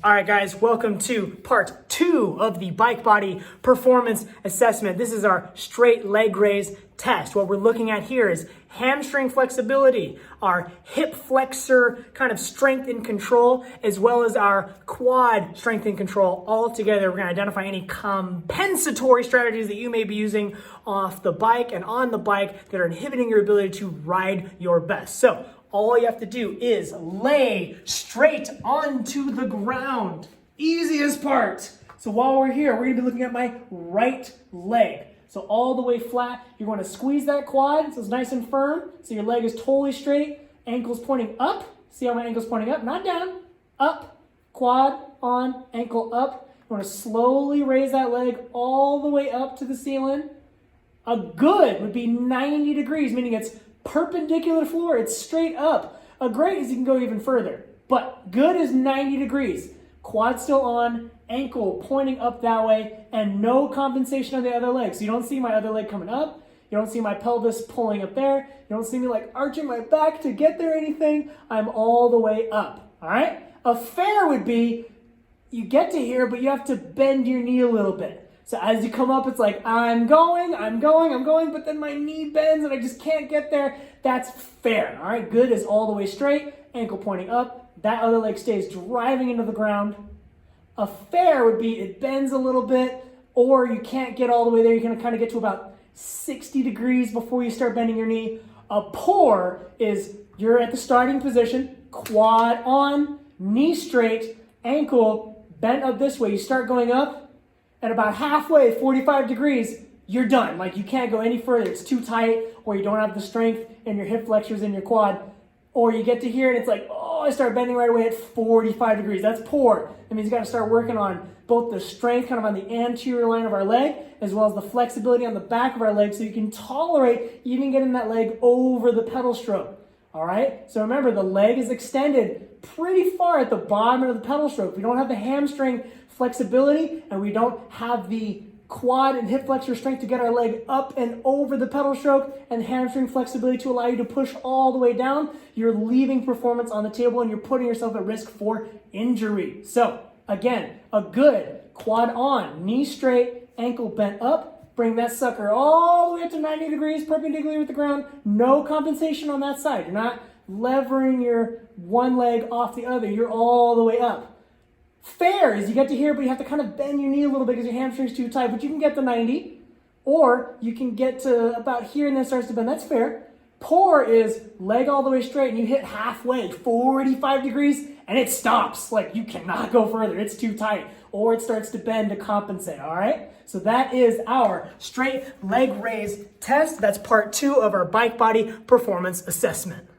All right, guys, welcome to part 2 of the bike body performance assessment. This is our straight leg raise test. What we're looking at here is hamstring flexibility, our hip flexor kind of strength and control, as well as our quad strength and control. All together, we're going to identify any compensatory strategies that you may be using off the bike and on the bike that are inhibiting your ability to ride your best. So all you have to do is lay straight onto the ground. Easiest part. So while we're here, we're gonna be looking at my right leg. So all the way flat, you're gonna squeeze that quad so it's nice and firm. So your leg is totally straight, ankles pointing up. See how my ankle's pointing up? Not down, up, quad on, ankle up. You wanna slowly raise that leg all the way up to the ceiling. A good would be 90 degrees, meaning it's perpendicular to floor, it's straight up. A great is you can go even further, but good is 90 degrees. Quad still on, ankle pointing up that way, and no compensation on the other leg. So you don't see my other leg coming up, you don't see my pelvis pulling up there, you don't see me like arching my back to get there or anything. I'm all the way up, all right? A fair would be, you get to here, but you have to bend your knee a little bit. So as you come up, it's like, I'm going, but then my knee bends and I just can't get there. That's fair, all right? Good is all the way straight, ankle pointing up. That other leg stays driving into the ground. A fair would be it bends a little bit, or you can't get all the way there. You're gonna kind of get to about 60 degrees before you start bending your knee. A poor is you're at the starting position, quad on, knee straight, ankle bent up this way. You start going up. At about halfway, 45 degrees, you're done. Like you can't go any further. It's too tight, or you don't have the strength in your hip flexors in your quad. Or you get to here and it's like, oh, I start bending right away at 45 degrees. That's poor. That means you gotta start working on both the strength kind of on the anterior line of our leg, as well as the flexibility on the back of our leg so you can tolerate even getting that leg over the pedal stroke. All right, so remember the leg is extended pretty far at the bottom of the pedal stroke. If we don't have the hamstring flexibility and we don't have the quad and hip flexor strength to get our leg up and over the pedal stroke and hamstring flexibility to allow you to push all the way down, you're leaving performance on the table and you're putting yourself at risk for injury. So again, a good quad on, knee straight, ankle bent up. Bring that sucker all the way up to 90 degrees, perpendicular with the ground. No compensation on that side. You're not levering your one leg off the other. You're all the way up. Fair is you get to here, but you have to kind of bend your knee a little bit because your hamstring's too tight, but you can get to 90. Or you can get to about here and then it starts to bend. That's fair. Poor is leg all the way straight and you hit halfway, 45 degrees, and it stops. Like you cannot go further. It's too tight. Or it starts to bend to compensate, all right? So that is our straight leg raise test. That's part 2 of our bike body performance assessment.